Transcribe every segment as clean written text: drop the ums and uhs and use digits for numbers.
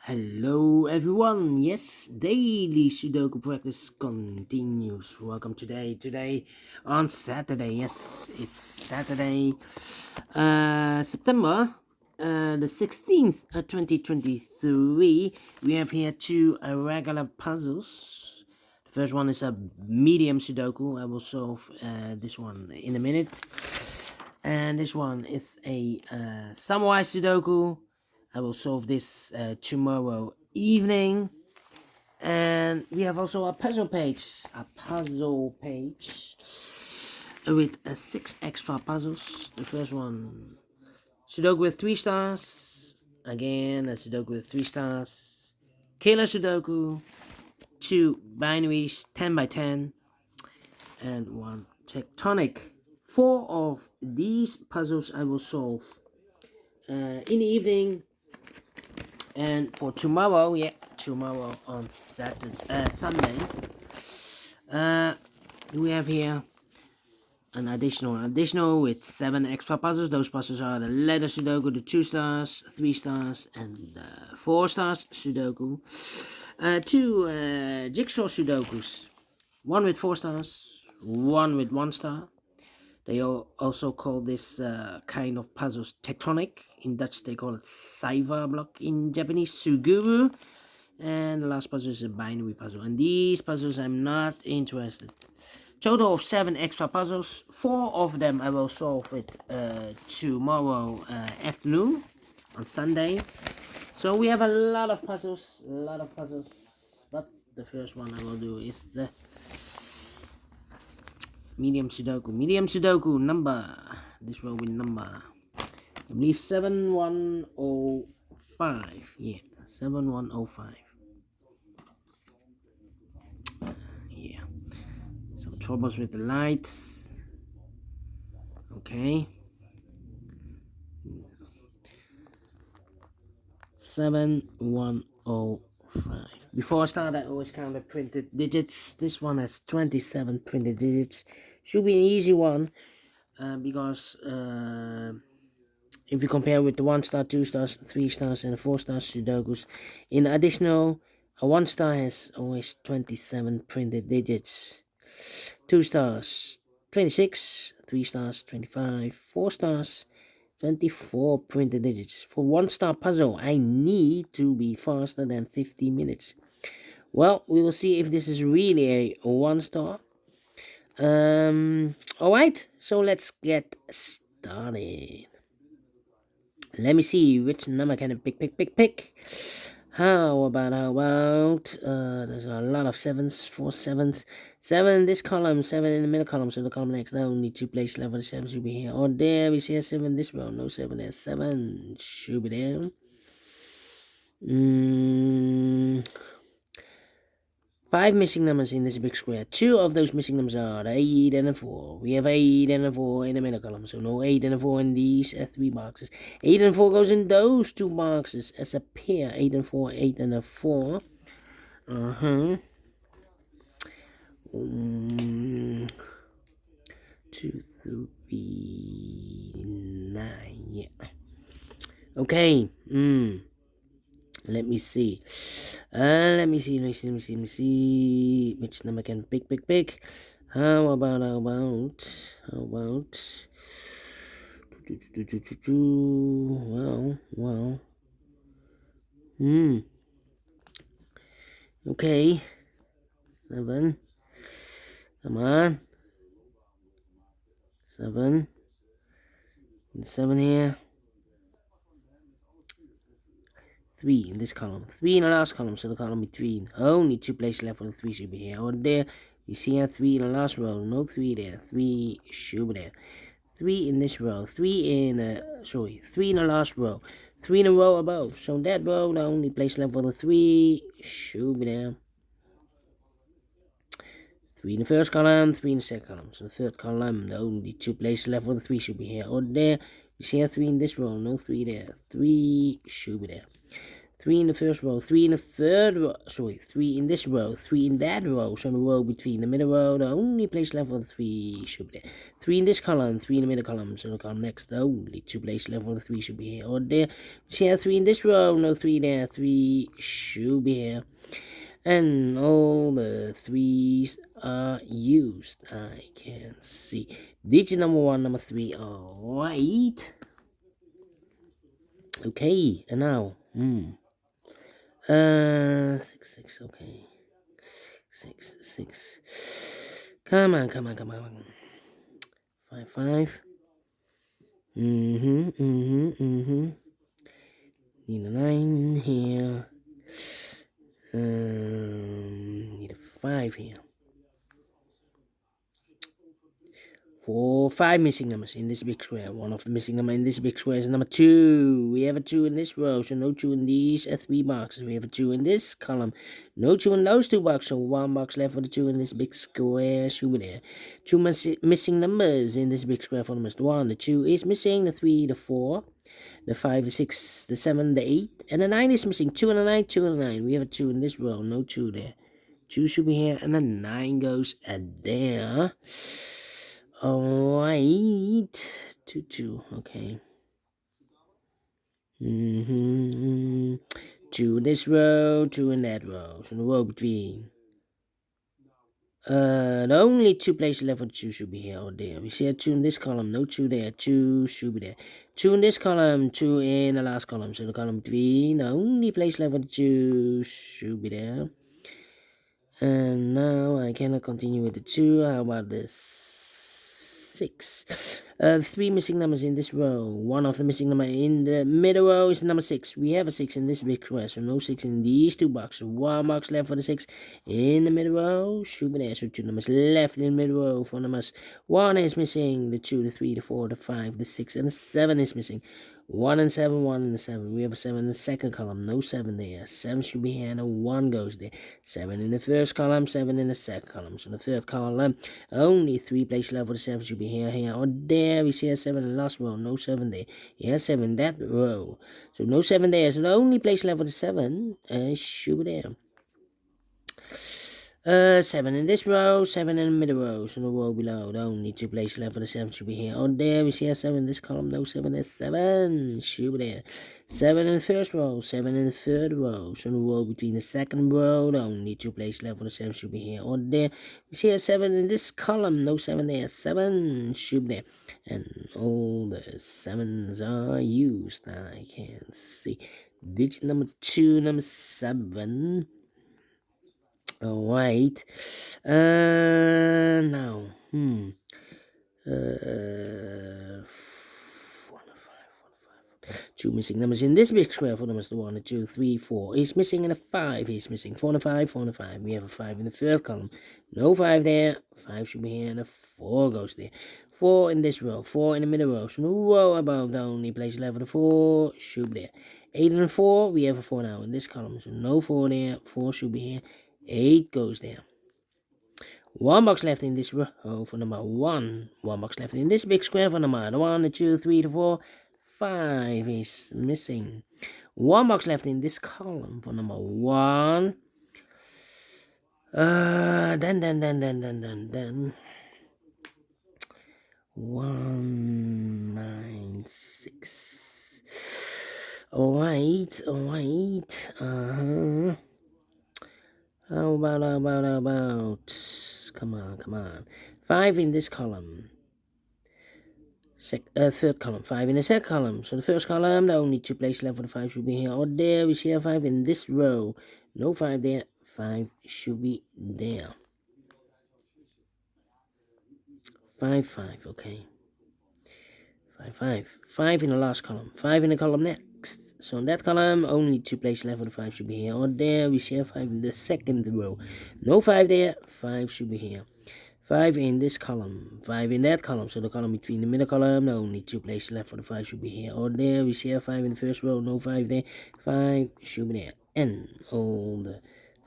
Hello everyone, yes, daily Sudoku practice continues. Welcome today on Saturday, yes, it's Saturday, September the 16th, 2023. We have here two regular puzzles. The first one is a medium Sudoku. I will solve this one in a minute. And this one is a samurai Sudoku. I will solve this tomorrow evening. And we have also a puzzle page with 6 extra puzzles. The first one, Sudoku with 3 stars. Again, a Sudoku with 3 stars. Killer Sudoku, 2 binaries, 10 by 10, and 1 tectonic. 4 of these puzzles I will solve in the evening. And for tomorrow, tomorrow on Sunday, we have here an additional with 7 extra puzzles. Those puzzles are the letter Sudoku, the 2 stars, 3 stars, and 4 stars Sudoku. 2 jigsaw Sudokus, 1 with 4 stars, 1 with 1 star. They also call this kind of puzzles tectonic. In Dutch, they call it cipher block. In Japanese, suguru. And the last puzzle is a binary puzzle. And these puzzles, I'm not interested. Total of 7 extra puzzles. 4 of them I will solve it tomorrow afternoon on Sunday. So we have a lot of puzzles. But the first one I will do is the Medium Sudoku number. This will be number, I believe, 7105. Yeah, 7105. Yeah. Some troubles with the lights. Okay. 7105. Before I start, I always count the printed digits. This one has 27 printed digits. Should be an easy one, because if you compare with the 1 star, 2 stars, 3 stars, and 4 stars Sudokus, in additional, a 1 star has always 27 printed digits. 2 stars, 26, 3 stars, 25, 4 stars, 24 printed digits. For 1 star puzzle, I need to be faster than 50 minutes. Well, we will see if this is really a 1 star. Alright, so let's get started. Let me see which number can I pick. How about there's a lot of 7s, 4 7s. 7 in this column, 7 in the middle column, so the column next now only 2 place level 7 should be here. Or there we see a 7 this row, no 7 there, 7 should be there. 5 missing numbers in this big square. 2 of those missing numbers are the 8 and the 4. We have 8 and a 4 in the middle column, so no 8 and a 4 in these 3 boxes. 8 and 4 goes in those 2 boxes as a pair. 8 and 4, 8 and a 4. 2, 3, 9. Yeah. Okay. Let me see. Let me see. Which number can pick? How about? Well. Okay. 7. Come on. 7. 7 here. 3 in this column, 3 in the last column, so the column be 3. Only 2 places left for the 3 should be here. Or there, you see here 3 in the last row, no 3 there, 3 should be there. 3 in this row, 3 in the last row, 3 in a row above, so that row, the only place left for the 3 should be there. 3 in the first column, 3 in the second column, so the third column, the only 2 places left for the 3 should be here. Or there, you see here 3 in this row, no 3 there, 3 should be there. 3 in the first row, 3 in the third row, sorry, 3 in this row, 3 in that row, so the row between the middle row, the only place left for the 3 should be there. 3 in this column, 3 in the middle column, so the column next, the only 2 places left for the 3 should be here or there. See how 3 in this row, no 3 there, 3 should be here. And all the 3s are used, I can see. Digit number 1, number 3, alright. Okay, and now, 6, 6, okay. 6, 6. Come on. 5, 5. Need a 9 here. Need a 5 here. 4, 5 missing numbers in this big square. One of the missing number in this big square is number 2. We have a 2 in this row, so no 2 in these 3 boxes. We have a 2 in this column, no 2 in those 2 boxes. So 1 box left for the 2 in this big square. Should be there. 2 missing numbers in this big square for numbers. The 1, the 2 is missing. The 3, the 4, the 5, the 6, the 7, the 8, and the 9 is missing. 2 and a 9, 2 and a 9. We have a 2 in this row, no 2 there. 2 should be here, and the 9 goes there. Alright, 2, 2, okay. 2 in this row, 2 in that row. So the row between. The only 2 places left for 2 should be here or there. We see a 2 in this column, no 2 there, 2 should be there. 2 in this column, 2 in the last column. So the column between, the only place left for 2 should be there. And now I cannot continue with the 2. How about this? 6. 3 missing numbers in this row. One of the missing number in the middle row is number 6. We have a 6 in this big square, so no 6 in these 2 boxes. 1 box left for the 6 in the middle row. Should be there. So 2 numbers left in the middle row for numbers. 1 is missing. The 2, the 3, the 4, the 5, the 6, and the 7 is missing. 1 and 7, 1 and 7. We have a 7 in the second column, no 7 there. 7 should be here, and a 1 goes there. 7 in the first column, 7 in the second column. So the third column, only 3 places left for the 7 should be here, or there. We see a 7 in the last row, no 7 there. Here, 7 in that row. So no 7 there. So the only place left for the 7 should be there. 7 in this row, 7 in the middle row, so the row below, the only 2 places left for the 7 should be here. Oh, there, we see a 7 in this column, no 7 there, 7 should be there. 7 in the first row, 7 in the third row, so the row between the second row, the only 2 places left for the 7 should be here. Oh, there, we see a 7 in this column, no 7 there, 7 should be there. And all the 7s are used, I can see. Digit number 2, number 7. Alright. Now. 4 and 5. 2 missing numbers in this big square for numbers. The 1, the 2, 3, 4 is missing, and a 5 is missing. 4 and a 5, 4 and a 5. We have a 5 in the third column. No 5 there. 5 should be here, and a 4 goes there. 4 in this row, 4 in the middle row. So no row above, the only place left for the 4 should be there. 8 and 4, we have a 4 now in this column. So no 4 there. 4 should be here. 8 goes there. 1 box left in this row for number 1. 1 box left in this big square for number 1, the 2, 3, the 4. 5 is missing. 1 box left in this column for number 1. Then 1, 9, 6. Alright. How about? Come on. 5 in this column. Third column. 5 in the second column. So the first column, the only 2 places left for the 5 should be here or there. We see a 5 in this row. No 5 there. 5 should be there. 5, okay. 5. 5 in the last column. 5 in the column next. So in that column, only 2 places left for the 5 should be here or there. We see a 5 in the second row. No 5 there. 5 should be here. 5 in this column. 5 in that column. So the column between the middle column, the only 2 places left for the 5 should be here or there. We see a 5 in the first row. No 5 there. 5 should be there. And all the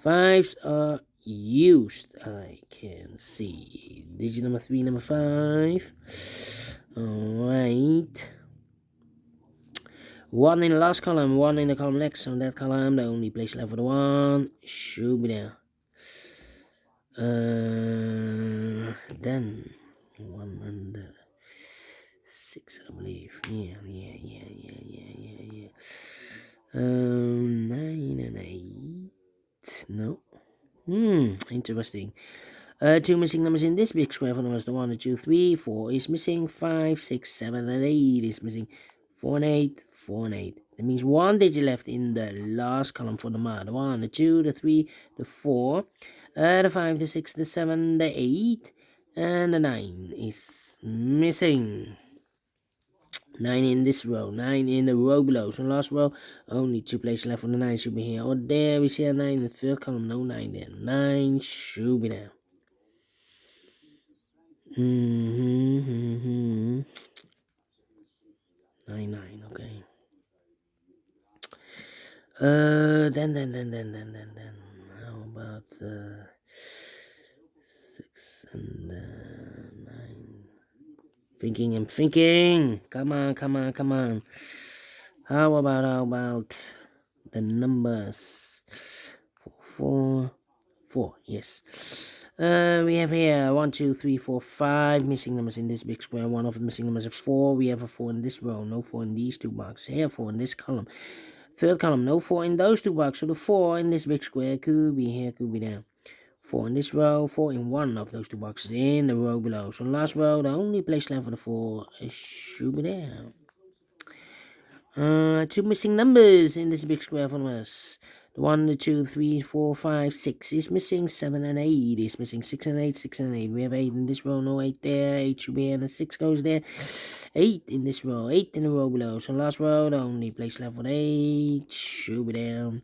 5s are used, I can see. Digit number 3, number 5. Alright. 1 in the last column, 1 in the column next. On that column, the only place left for the 1 should be there. Then 1 and 6, I believe. Yeah. 9 and 8. No. Interesting. 2 missing numbers in this big square for numbers. The 1, 2, 3, 4 is missing. 5, 6, 7, and 8 is missing. 4 and 8, 4 and 8. That means 1 digit left in the last column for the number. The 1, the 2, the 3, the 4, the 5, the 6, the 7, the 8, and the 9 is missing. 9 in this row, 9 in the row below. So last row, only 2 places left for the 9 should be here. Or there, we see a 9 in the third column, no 9 there. 9 should be there. 9, okay. Then. How about 6 and 9? I'm thinking. Come on. How about the numbers? 4, yes. We have here 1, 2, 3, 4, 5 missing numbers in this big square. One of the missing numbers is 4. We have a 4 in this row, no 4 in these 2 boxes. Here 4 in this column. Third column, no 4 in those 2 boxes. So the 4 in this big square could be here, could be there. 4 in this row, 4 in one of those 2 boxes in the row below. So last row, the only place left for the 4 should be there. 2 missing numbers in this big square for us. The 1, the 2, 3, 4, 5, 6 is missing. 7 and 8 is missing. 6 and 8, 6 and 8. We have 8 in this row, no 8 there. 8 should be here, and the 6 goes there. 8 in this row, 8 in the row below. So last row, the only place left for the 8 should be there.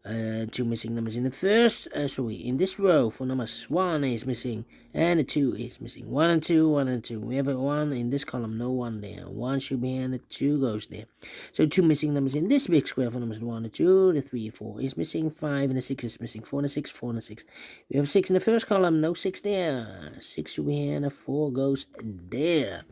2 missing numbers in the first, in this row for numbers. 1 is missing, and the 2 is missing. 1 and 2, 1 and 2. We have a 1 in this column, no 1 there. 1 should be here, and the 2 goes there. So 2 missing numbers in this big square for numbers. 1, the 2, the 3, 4 is missing. 5 and the 6 is missing. 4 and the 6, 4 and the 6. We have 6 in the first column, no 6 there. 6 should be here, and the 4 goes there.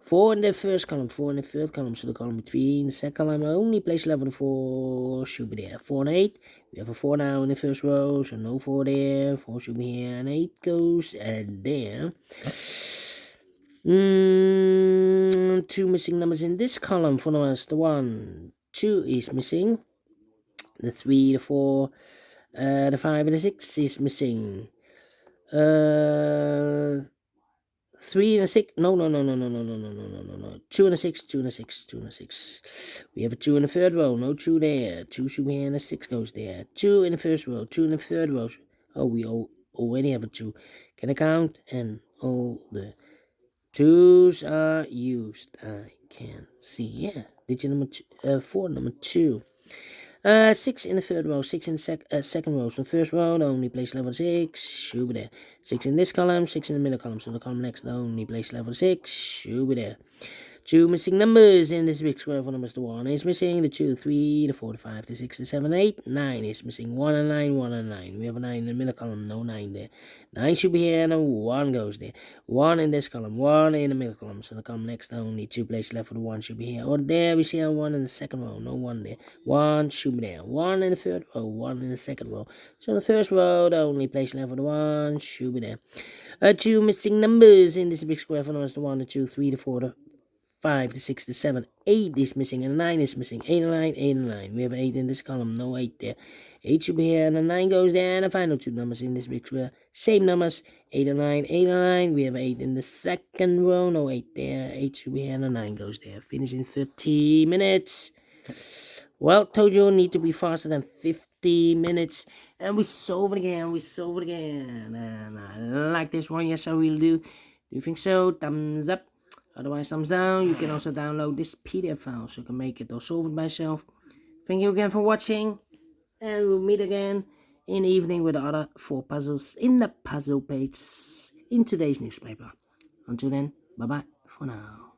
4 in the first column, 4 in the third column, so the column between the second column, only place level 4 should be there. 4 and 8, we have a 4 now in the first row, so no 4 there. 4 should be here, and 8 goes there. 2 missing numbers in this column for numbers. The 1, 2 is missing. The 3, the 4, the 5, and the 6 is missing. 3 and a 6. No. 2 and a 6, 2 and a 6, 2 and a 6. We have a 2 in the third row, no 2 there. 2 should be here, and a 6 goes there. 2 in the first row, 2 in the third row. Oh, we already have a 2. Can I count? And all the 2s are used. I can see. Yeah, digit number 4, number 2. 6 in the third row, 6 in the second row. So the first row, the only place level 6 should be there. 6 in this column, 6 in the middle column. So the column next, the only place level 6 should be there. 2 missing numbers in this big square for numbers. The 1 is missing, the 2, 3, the 4, the 5, the 6, the 7, 8, 9 is missing. 1 and 9, 1 and 9. We have a 9 in the middle column, no 9 there. 9 should be here, and a 1 goes there. 1 in this column, 1 in the middle column. So the column next, only 2 places left for the 1 should be here. Or there, we see a 1 in the second row, no 1 there. 1 should be there. 1 in the third row, 1 in the second row. So the first row, the only place left for the 1 should be there. 2 missing numbers in this big square for numbers. The 1, the 2, 3, the 4, the 5, the 6, the 7, 8 is missing, and 9 is missing. 8 and 9, 8 and 9. We have 8 in this column, no 8 there. 8 should be here, and the 9 goes there, and the final 2 numbers in this big square. Same numbers, 8 and 9, 8 and 9. We have 8 in the second row, no 8 there. 8 should be here, and the 9 goes there. Finish in 30 minutes. Well, told you need to be faster than 50 minutes. And we solve it again, And I like this one, yes I will do. Do you think so? Thumbs up. Otherwise, thumbs down. You can also download this PDF file so you can make it or solve it by yourself. Thank you again for watching. And we'll meet again in the evening with the other 4 puzzles in the puzzle page in today's newspaper. Until then, bye-bye for now.